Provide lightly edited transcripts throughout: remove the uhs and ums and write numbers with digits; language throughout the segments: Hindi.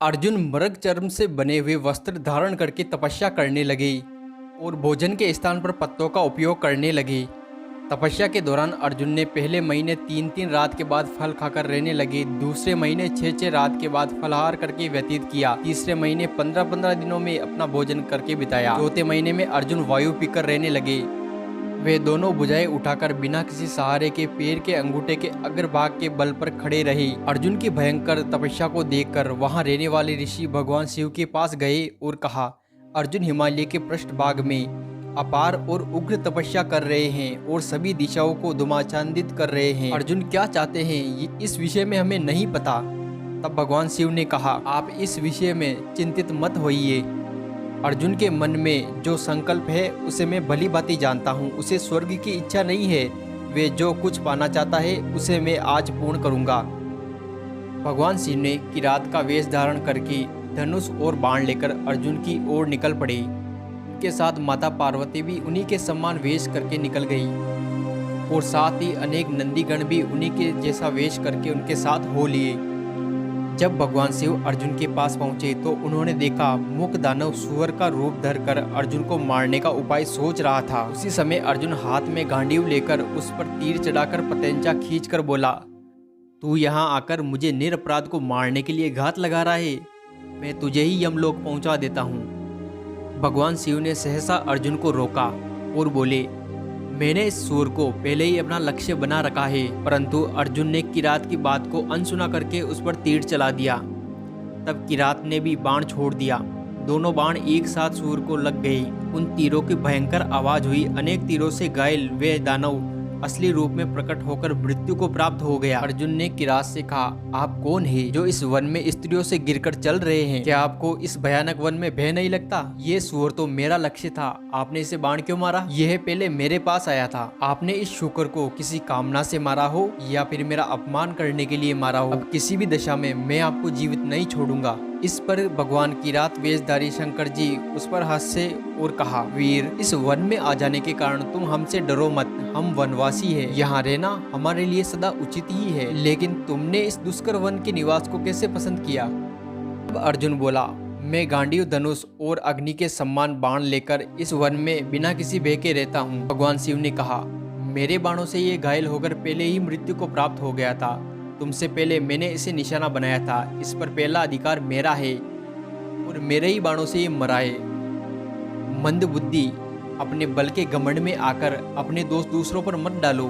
अर्जुन मृग चर्म से बने हुए वस्त्र धारण करके तपस्या करने लगे और भोजन के स्थान पर पत्तों का उपयोग करने लगे। तपस्या के दौरान अर्जुन ने पहले महीने 3-3 रात के बाद फल खाकर रहने लगे, दूसरे महीने 6-6 रात के बाद फलाहार करके व्यतीत किया, तीसरे महीने 15-15 दिनों में अपना भोजन करके बिताया, चौथे महीने में अर्जुन वायु पीकर रहने लगे। वे दोनों भुजाएं उठाकर बिना किसी सहारे के पैर के अंगूठे के अग्रभाग के बल पर खड़े रहे। अर्जुन की भयंकर तपस्या को देखकर वहां रहने वाले ऋषि भगवान शिव के पास गए और कहा, अर्जुन हिमालय के पृष्ठभाग में अपार और उग्र तपस्या कर रहे हैं और सभी दिशाओं को धुमाचांदित कर रहे हैं। अर्जुन क्या चाहते हैं इस विषय में हमें नहीं पता। तब भगवान शिव ने कहा, आप इस विषय में चिंतित मत होइए। अर्जुन के मन में जो संकल्प है उसे मैं भली भांति जानता हूँ। उसे स्वर्ग की इच्छा नहीं है, वे जो कुछ पाना चाहता है उसे मैं आज पूर्ण करूँगा। भगवान शिव ने किरात का वेश धारण करके धनुष और बाण लेकर अर्जुन की ओर निकल पड़े। उनके साथ माता पार्वती भी उन्हीं के समान वेश करके निकल गई और साथ ही अनेक नंदीगण भी उन्हीं के जैसा वेश करके उनके साथ हो लिए। जब भगवान शिव अर्जुन के पास पहुंचे तो उन्होंने देखा मुख दानव सुअर का रूप धरकर अर्जुन को मारने का उपाय सोच रहा था। उसी समय अर्जुन हाथ में गांडीव लेकर उस पर तीर चढ़ाकर पतंजा खींचकर बोला, तू यहाँ आकर मुझे निरपराध को मारने के लिए घात लगा रहा है, मैं तुझे ही यमलोक पहुंचा देता हूँ। भगवान शिव ने सहसा अर्जुन को रोका और बोले, मैंने इस सूर को पहले ही अपना लक्ष्य बना रखा है। परंतु अर्जुन ने किरात की बात को अनसुना करके उस पर तीर चला दिया। तब किरात ने भी बाण छोड़ दिया। दोनों बाण एक साथ सूर को लग गए। उन तीरों की भयंकर आवाज हुई। अनेक तीरों से घायल वे दानव असली रूप में प्रकट होकर मृत्यु को प्राप्त हो गया। अर्जुन ने किरात से कहा, आप कौन है जो इस वन में स्त्रियों से गिरकर चल रहे हैं? क्या आपको इस भयानक वन में भय नहीं लगता? ये सूअर तो मेरा लक्ष्य था, आपने इसे बाण क्यों मारा? यह पहले मेरे पास आया था। आपने इस शुकर को किसी कामना से मारा हो या फिर मेरा अपमान करने के लिए मारा हो, अब किसी भी दशा में मैं आपको जीवित नहीं छोड़ूंगा। इस पर भगवान किरात वेशधारी शंकर जी उस पर हंसे और कहा, वीर, इस वन में आ जाने के कारण तुम हमसे डरो मत, हम वनवासी हैं, यहाँ रहना हमारे लिए सदा उचित ही है। लेकिन तुमने इस दुष्कर वन के निवास को कैसे पसंद किया? अब अर्जुन बोला, मैं गांडीव धनुष और अग्नि के सम्मान बाण लेकर इस वन में बिना किसी भय के रहता हूँ। भगवान शिव ने कहा, मेरे बाणों से ये घायल होकर पहले ही मृत्यु को प्राप्त हो गया था। तुमसे पहले मैंने इसे निशाना बनाया था। इस पर पहला अधिकार मेरा है और मेरे ही बाणों से ये मरा है। मंद बुद्धि, अपने बल के घमंड में आकर अपने दोष दूसरों पर मत डालो।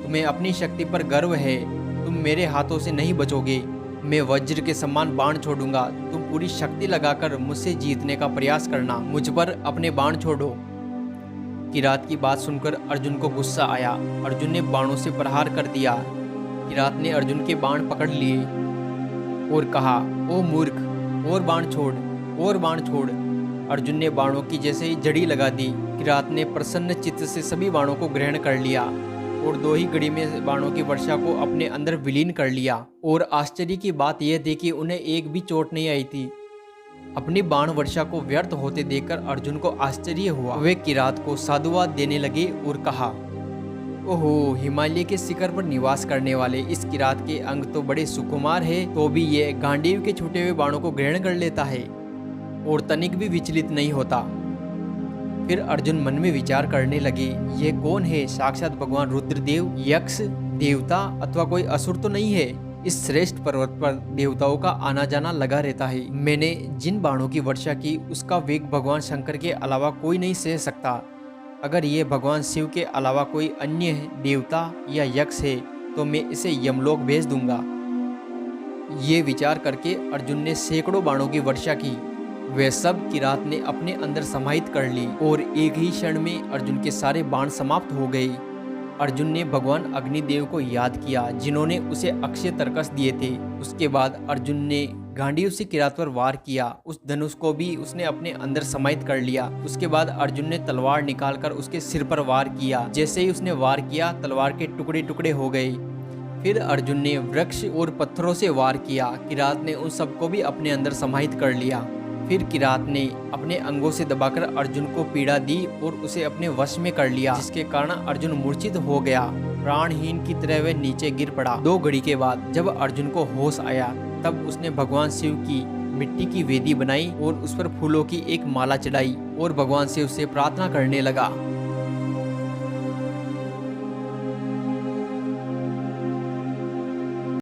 तुम्हें अपनी शक्ति पर गर्व है, तुम मेरे हाथों से नहीं बचोगे। मैं वज्र के समान बाण छोड़ूंगा, तुम पूरी शक्ति लगाकर मुझसे जीतने का प्रयास करना। मुझ पर अपने बाण छोड़ो। किरात की बात सुनकर अर्जुन को गुस्सा आया। अर्जुन ने बाणों से प्रहार कर दिया। किरात ने अर्जुन के बाण पकड़ लिए और कहा, ओ मूर्ख, और बाण छोड़, और बाण छोड़। अर्जुन ने बाणों की जैसे ही जड़ी लगा दी। किरात ने प्रसन्न चित्त से सभी बाणों को ग्रहण कर लिया और 2 ही घड़ी में बाणों की वर्षा को अपने अंदर विलीन कर लिया। और आश्चर्य की बात यह थी कि उन्हें एक भी चोट नहीं आई थी। अपनी बाण वर्षा को व्यर्थ होते देखकर अर्जुन को आश्चर्य हुआ। वे किरात को साधुवाद देने लगे और कहा, ओहो, हिमालय के शिखर पर निवास करने वाले इस किरात के अंग तो बड़े सुकुमार है, तो भी ये गांडीव के छूटे हुए बाणों को ग्रहण कर लेता है और तनिक भी विचलित नहीं होता। फिर अर्जुन मन में विचार करने लगे, ये कौन है? साक्षात भगवान रुद्रदेव, यक्ष, देवता अथवा कोई असुर तो नहीं है। इस श्रेष्ठ पर्वत पर देवताओं का आना जाना लगा रहता है। मैंने जिन बाणों की वर्षा की उसका वेग भगवान शंकर के अलावा कोई नहीं सह सकता। अगर ये भगवान शिव के अलावा कोई अन्य देवता या यक्ष है तो मैं इसे यमलोक भेज दूंगा। ये विचार करके अर्जुन ने सैकड़ों बाणों की वर्षा की। वे सब किरात ने अपने अंदर समाहित कर ली और एक ही क्षण में अर्जुन के सारे बाण समाप्त हो गए। अर्जुन ने भगवान अग्निदेव को याद किया जिन्होंने उसे अक्षय तरकस दिए थे। उसके बाद अर्जुन ने गांडीव से किरात पर वार किया। उस धनुष को भी उसने अपने अंदर समाहित कर लिया। उसके बाद अर्जुन ने तलवार निकालकर उसके सिर पर वार किया। जैसे ही उसने वार किया, तलवार के टुकड़े टुकड़े हो गए। फिर अर्जुन ने वृक्ष और पत्थरों से वार किया। किरात ने उन सबको भी अपने अंदर समाहित कर लिया। फिर किरात ने अपने अंगों से दबाकर अर्जुन को पीड़ा दी और उसे अपने वश में कर लिया, जिसके कारण अर्जुन मूर्छित हो गया। प्राणहीन की तरह वह नीचे गिर पड़ा। 2 घड़ी के बाद जब अर्जुन को होश आया तब उसने भगवान शिव की मिट्टी की वेदी बनाई और उस पर फूलों की एक माला चढ़ाई और भगवान शिव से प्रार्थना करने लगा।